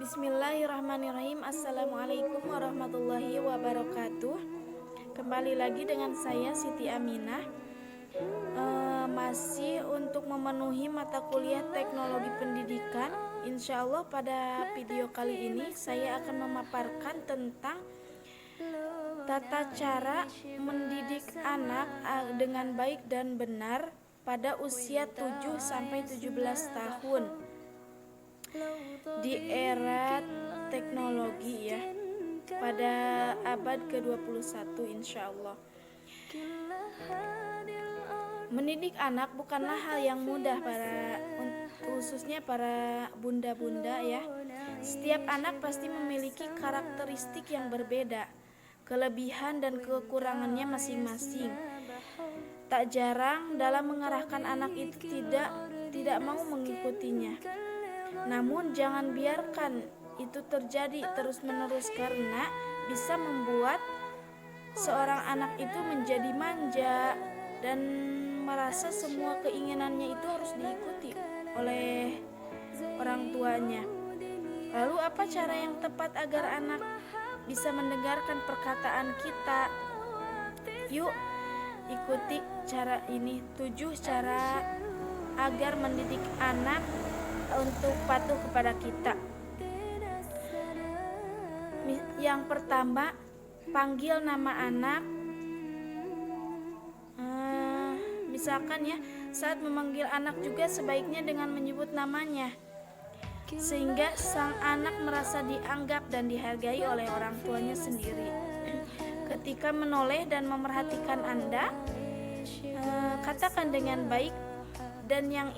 Bismillahirrahmanirrahim. Assalamualaikum warahmatullahi wabarakatuh. Kembali lagi dengan saya Siti Aminah. Masih untuk memenuhi mata kuliah teknologi pendidikan. Insya Allah pada video kali ini saya akan memaparkan tentang tata cara mendidik anak dengan baik dan benar pada usia 7-17 tahun di era teknologi ya, pada abad ke-21 insya Allah. Mendidik anak bukanlah hal yang mudah khususnya para bunda-bunda ya. Setiap anak pasti memiliki karakteristik yang berbeda, kelebihan dan kekurangannya masing-masing. Tak jarang dalam mengarahkan anak itu tidak mau mengikutinya. Namun jangan biarkan itu terjadi terus-menerus, karena bisa membuat seorang anak itu menjadi manja dan merasa semua keinginannya itu harus diikuti oleh orang tuanya. Lalu apa cara yang tepat agar anak bisa mendengarkan perkataan kita? Yuk ikuti cara ini, 7 cara agar mendidik anak untuk patuh kepada kita. Yang pertama, panggil nama anak. Misalkan ya, saat memanggil anak juga sebaiknya dengan menyebut namanya, sehingga sang anak merasa dianggap dan dihargai oleh orang tuanya sendiri. Ketika menoleh dan memerhatikan Anda, katakan dengan baik dan yang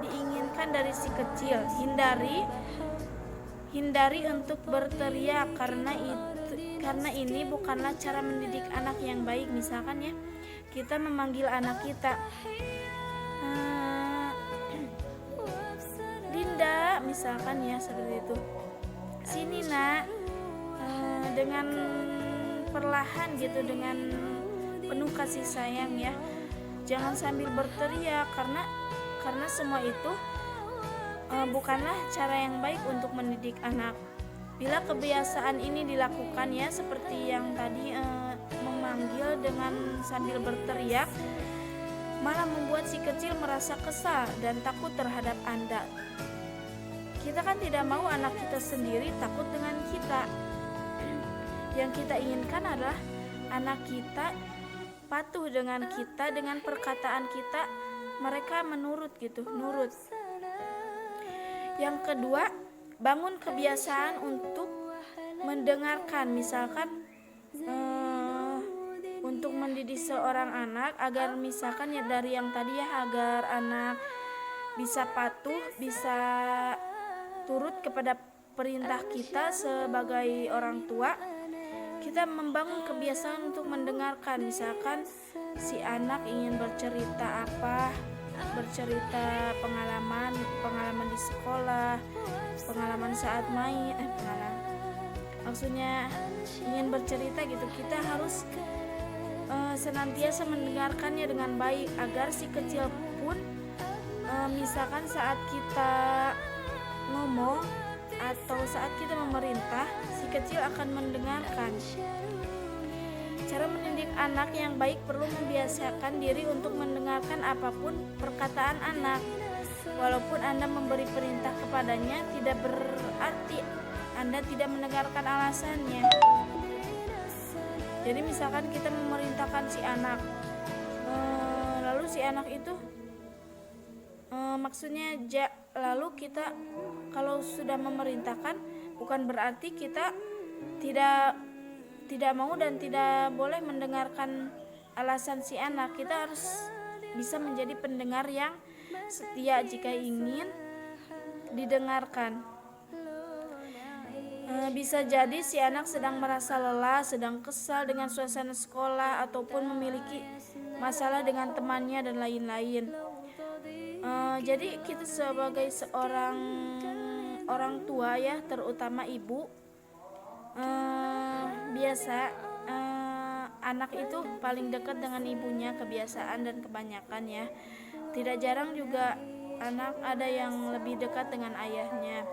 diinginkan dari si kecil. Hindari untuk berteriak, karena ini bukanlah cara mendidik anak yang baik. Misalkan ya, kita memanggil anak kita, Dinda, misalkan ya, seperti itu. Sini nak, dengan perlahan gitu, dengan penuh kasih sayang ya. Jangan sambil berteriak, karena semua itu bukanlah cara yang baik untuk mendidik anak. Bila kebiasaan ini dilakukan ya, seperti yang tadi, memanggil dengan sambil berteriak, malah membuat si kecil merasa kesal dan takut terhadap Anda. Kita kan tidak mau anak kita sendiri takut dengan kita. Yang kita inginkan adalah anak kita patuh dengan kita, dengan perkataan kita mereka nurut. Yang kedua, bangun kebiasaan untuk mendengarkan. Misalkan untuk mendidik seorang anak agar misalkan ya dari yang tadi ya, agar anak bisa patuh, bisa turut kepada perintah kita sebagai orang tua. Kita membangun kebiasaan untuk mendengarkan. Misalkan si anak ingin bercerita pengalaman di sekolah, pengalaman saat main, maksudnya ingin bercerita gitu. Kita harus senantiasa mendengarkannya dengan baik, agar si kecil pun misalkan saat kita ngomong atau saat kita memerintah, si kecil akan mendengarkan. Cara mendidik anak yang baik perlu membiasakan diri untuk mendengarkan apapun perkataan anak. Walaupun Anda memberi perintah kepadanya, tidak berarti Anda tidak mendengarkan alasannya. Jadi misalkan kita memerintahkan si anak, lalu si anak itu lalu kita kalau sudah memerintahkan, bukan berarti kita tidak mau dan tidak boleh mendengarkan alasan si anak. Kita harus bisa menjadi pendengar yang setia jika ingin didengarkan. Bisa jadi si anak sedang merasa lelah, sedang kesal dengan suasana sekolah, ataupun memiliki masalah dengan temannya dan lain-lain. Jadi kita sebagai seorang orang tua ya, terutama ibu, biasa anak itu paling dekat dengan ibunya, kebiasaan dan kebanyakan ya. Tidak jarang juga anak ada yang lebih dekat dengan ayahnya.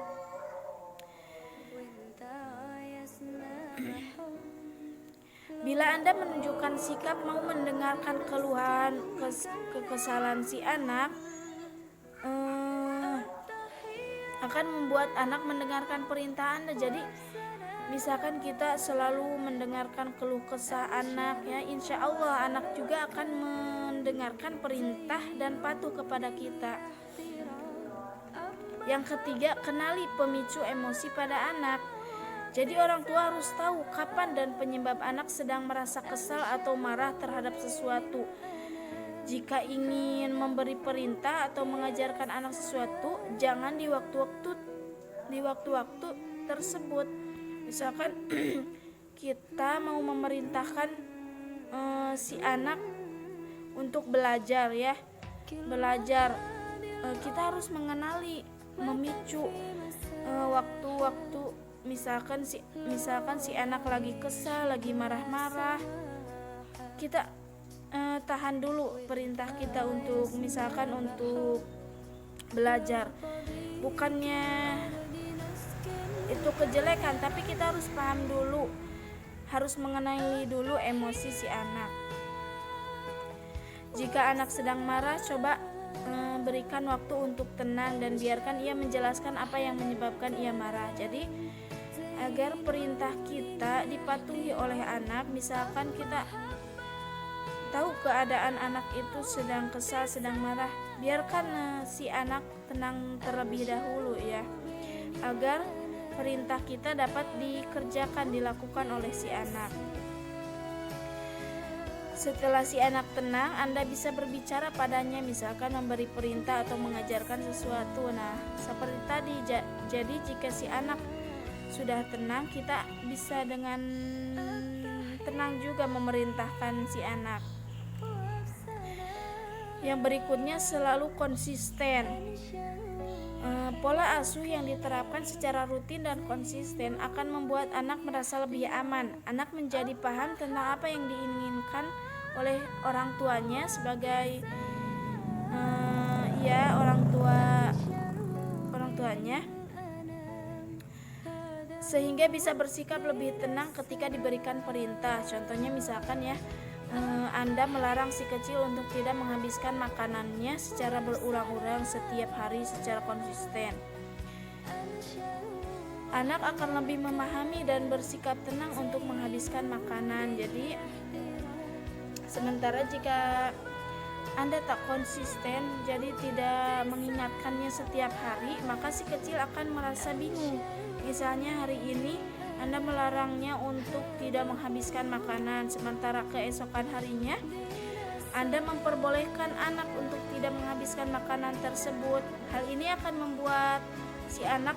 Bila Anda menunjukkan sikap mau mendengarkan keluhan kekesalan si anak, akan membuat anak mendengarkan perintah Anda. Jadi misalkan kita selalu mendengarkan keluh kesah anak, ya insya Allah anak juga akan mendengarkan perintah dan patuh kepada kita. Yang ketiga, kenali pemicu emosi pada anak. Jadi orang tua harus tahu kapan dan penyebab anak sedang merasa kesal atau marah terhadap sesuatu. Jika ingin memberi perintah atau mengajarkan anak sesuatu, jangan di waktu-waktu tersebut. Misalkan kita mau memerintahkan si anak untuk belajar, ya. Belajar, kita harus mengenali memicu waktu-waktu. Misalkan si anak lagi kesal, lagi marah-marah, kita tahan dulu perintah kita untuk misalkan untuk belajar. Bukannya itu kejelekan, tapi kita harus paham dulu, harus mengenali dulu emosi si anak. Jika anak sedang marah, coba berikan waktu untuk tenang dan biarkan ia menjelaskan apa yang menyebabkan ia marah. Jadi agar perintah kita dipatuhi oleh anak, misalkan kita tahu keadaan anak itu sedang kesal, sedang marah, biarkan si anak tenang terlebih dahulu, ya, agar perintah kita dapat dikerjakan, dilakukan oleh si anak. Setelah si anak tenang, Anda bisa berbicara padanya, misalkan memberi perintah atau mengajarkan sesuatu. Nah, seperti tadi, jadi jika si anak sudah tenang, kita bisa dengan tenang juga memerintahkan si anak. Yang berikutnya, selalu konsisten. Pola asuh yang diterapkan secara rutin dan konsisten akan membuat anak merasa lebih aman. Anak menjadi paham tentang apa yang diinginkan oleh orang tuanya sebagai orang tuanya, sehingga bisa bersikap lebih tenang ketika diberikan perintah. Contohnya misalkan, ya, Anda melarang si kecil untuk tidak menghabiskan makanannya secara berulang-ulang setiap hari secara konsisten. Anak akan lebih memahami dan bersikap tenang untuk menghabiskan makanan. Jadi sementara jika Anda tak konsisten, jadi tidak mengingatkannya setiap hari, maka si kecil akan merasa bingung. Misalnya hari ini Anda melarangnya untuk tidak menghabiskan makanan, sementara keesokan harinya Anda memperbolehkan anak untuk tidak menghabiskan makanan tersebut. Hal ini akan membuat si anak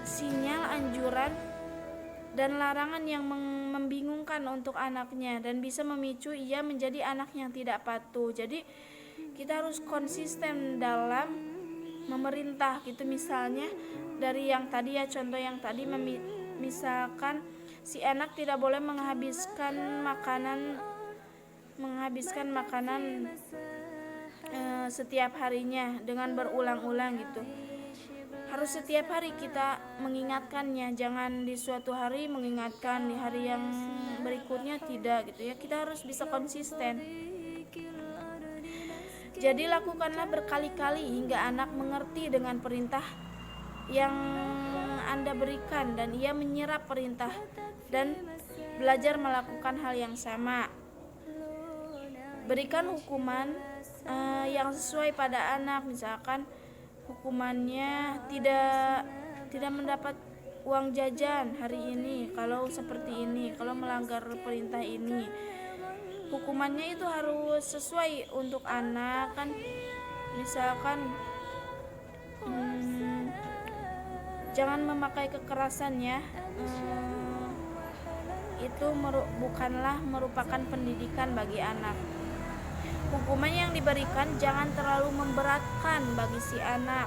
sinyal anjuran dan larangan yang membingungkan untuk anaknya dan bisa memicu ia menjadi anak yang tidak patuh. Jadi kita harus konsisten dalam memerintah gitu. Misalnya dari yang tadi, ya, contoh yang tadi, misalkan si anak tidak boleh menghabiskan makanan setiap harinya dengan berulang-ulang gitu. Harus setiap hari kita mengingatkannya, jangan di suatu hari mengingatkan, di hari yang berikutnya tidak gitu, ya. Kita harus bisa konsisten. Jadi lakukanlah berkali-kali hingga anak mengerti dengan perintah yang Anda berikan dan ia menyerap perintah dan belajar melakukan hal yang sama. Berikan hukuman yang sesuai pada anak, misalkan hukumannya tidak mendapat uang jajan hari ini kalau seperti ini, kalau melanggar perintah ini. Hukumannya itu harus sesuai untuk anak, kan. Misalkan jangan memakai kekerasan, ya. Itu bukanlah merupakan pendidikan bagi anak. Hukuman yang diberikan jangan terlalu memberatkan bagi si anak,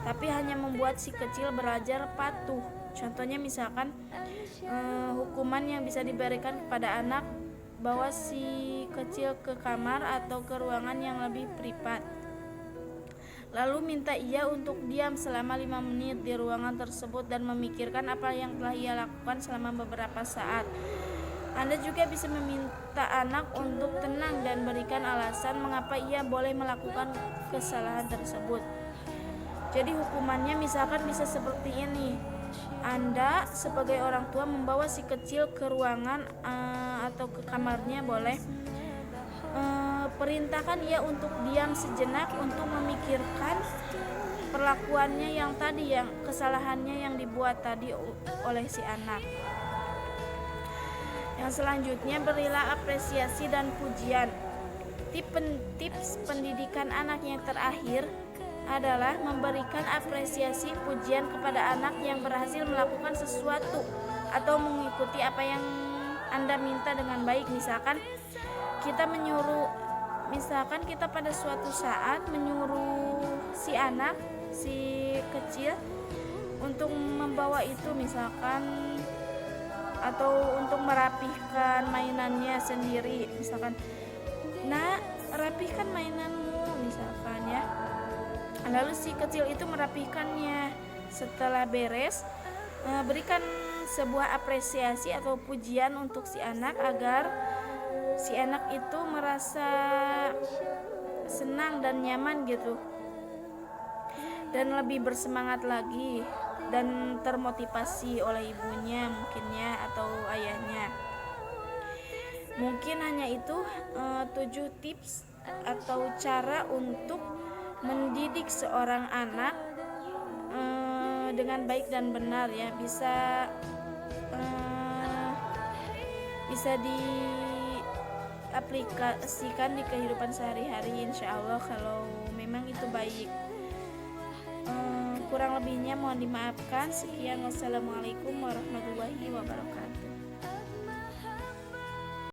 tapi hanya membuat si kecil belajar patuh. Contohnya misalkan hukuman yang bisa diberikan kepada anak, bawa si kecil ke kamar atau ke ruangan yang lebih privat. Lalu minta ia untuk diam selama 5 menit di ruangan tersebut dan memikirkan apa yang telah ia lakukan selama beberapa saat. Anda juga bisa meminta anak untuk tenang dan berikan alasan mengapa ia boleh melakukan kesalahan tersebut. Jadi hukumannya misalkan bisa seperti ini. Anda sebagai orang tua membawa si kecil ke ruangan atau ke kamarnya boleh. Perintahkan ia untuk diam sejenak untuk memikirkan perlakuannya yang tadi, yang kesalahannya yang dibuat tadi oleh si anak. Yang selanjutnya, berilah apresiasi dan pujian. Tips pendidikan anak yang terakhir adalah memberikan apresiasi pujian kepada anak yang berhasil melakukan sesuatu atau mengikuti apa yang Anda minta dengan baik. Misalkan kita pada suatu saat menyuruh si anak, si kecil untuk membawa itu misalkan, atau untuk merapihkan mainannya sendiri, misalkan, "Nak, rapihkan mainanmu," misalkan ya. Lalu si kecil itu merapihkannya. Setelah beres, berikan sebuah apresiasi atau pujian untuk si anak agar si anak itu merasa senang dan nyaman gitu, dan lebih bersemangat lagi dan termotivasi oleh ibunya mungkinnya atau ayahnya. Mungkin hanya itu 7 tips atau cara untuk mendidik seorang anak dengan baik dan benar ya. Bisa diaplikasikan di kehidupan sehari-hari, insya Allah, kalau memang itu baik. Kurang lebihnya mohon dimaafkan. Sekian, wassalamualaikum warahmatullahi wabarakatuh.